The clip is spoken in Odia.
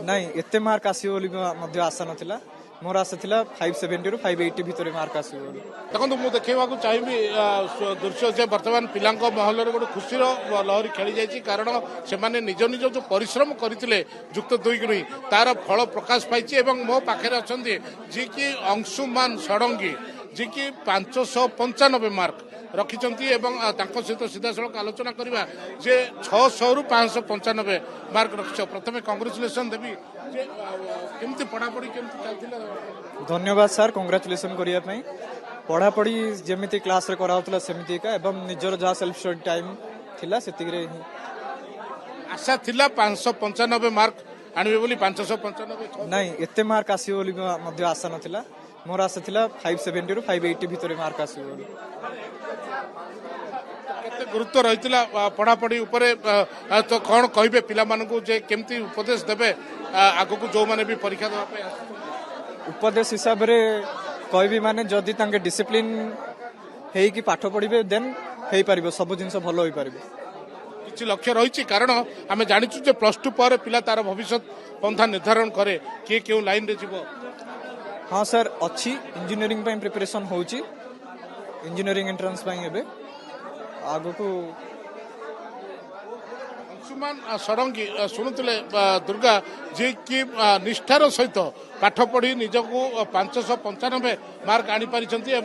ନାଇଁ ଏତେ ମାର୍କ ଆସିବ ବୋଲି ମଧ୍ୟ ଆଶା ନଥିଲା। ମୋର ଆଶା ଥିଲା 570 ରୁ 580 ଭିତରେ ମାର୍କ ଆସିବ ବୋଲି। ଦେଖନ୍ତୁ ମୁଁ ଦେଖେଇବାକୁ ଚାହିଁବି ଦୃଶ୍ୟ ଯେ ବର୍ତ୍ତମାନ ପିଲାଙ୍କ ମହଲରେ ଗୋଟେ ଖୁସିର ଲହରୀ ଖେଳି ଯାଇଛି, କାରଣ ସେମାନେ ନିଜ ନିଜ ଯେଉଁ ପରିଶ୍ରମ କରିଥିଲେ ଯୁକ୍ତ 2 କୁ ନେଇ ତାର ଫଳ ପ୍ରକାଶ ପାଇଛି। ଏବଂ ମୋ ପାଖରେ ଅଛନ୍ତି ଯିଏକି ଅଂଶୁମାନ ଷଡ଼ଙ୍ଗୀ, ଯିଏକି 595 ମାର୍କ ରଖିଛନ୍ତି ଏବଂ ତାଙ୍କ ସହିତ ସିଧାସଳଖ ଆଲୋଚନା କରିବା ଯେ 600 ରୁ 595 ମାର୍କ ରଖିଛ। ପ୍ରଥମେ କଂଗ୍ରାଚୁଲେସନ ଦେବି ଯେ କେମିତି ପଢ଼ାପଢ଼ି କେମିତି ଚାଲିଥିଲା? ଧନ୍ୟବାଦ ସାର୍ କଂଗ୍ରାଚୁଲେସନ କରିବା ପାଇଁ। ପଢ଼ାପଢ଼ି ଯେମିତି କ୍ଲାସରେ କରାହେଉଥିଲା ସେମିତି ଏକା, ଏବଂ ନିଜର ଯାହା ସେଲ୍ଫ ଷ୍ଟଡି ଟାଇମ୍ ଥିଲା ସେତିକିରେ ହିଁ। ଆଶା ଥିଲା 595 ମାର୍କ ଆଣିବେ ବୋଲି, 595? ନାଇଁ ଏତେ ମାର୍କ ଆସିବ ବୋଲି ମଧ୍ୟ ଆଶା ନଥିଲା। ମୋର ଆଶା ଥିଲା 570 ରୁ 580 ଭିତରେ ମାର୍କ ଆସିବ ବୋଲି। କେତେ ଗୁରୁତ୍ୱ ରହିଥିଲା ପଢ଼ାପଢ଼ି ଉପରେ, ତ କ'ଣ କହିବେ ପିଲାମାନଙ୍କୁ ଯେ କେମିତି ଉପଦେଶ ଦେବେ ଆଗକୁ ଯେଉଁମାନେ ବି ପରୀକ୍ଷା ଦେବା ପାଇଁ ଆସୁଛନ୍ତି? ଉପଦେଶ ହିସାବରେ କହିବି ମାନେ ଯଦି ତାଙ୍କେ ଡିସିପ୍ଲିନ୍ ହେଇକି ପାଠ ପଢ଼ିବେ ଦେନ୍ ହେଇପାରିବ, ସବୁ ଜିନିଷ ଭଲ ହେଇପାରିବ। କିଛି ଲକ୍ଷ୍ୟ ରହିଛି? କାରଣ ଆମେ ଜାଣିଛୁ ଯେ +2 ପରେ ପିଲା ତାର ଭବିଷ୍ୟତ ପନ୍ଥା ନିର୍ଦ୍ଧାରଣ କରେ, କିଏ କେଉଁ ଲାଇନରେ ଯିବ। ହଁ ସାର୍ ଅଛି, ଇଞ୍ଜିନିୟରିଂ ପାଇଁ ପ୍ରିପାରେସନ୍ ହେଉଛି, ଇଞ୍ଜିନିୟରିଂ ଏଣ୍ଟ୍ରାନ୍ସ ପାଇଁ ଏବେ ଆଗକୁ। ଅଂଶୁମାନ ଷଡ଼ଙ୍ଗୀ ଶୁଣୁଥିଲେ ଦୁର୍ଗା, ଯିଏକି ନିଷ୍ଠାର ସହିତ ପାଠ ପଢ଼ି ନିଜକୁ 595 ମାର୍କ ଆଣିପାରିଛନ୍ତି।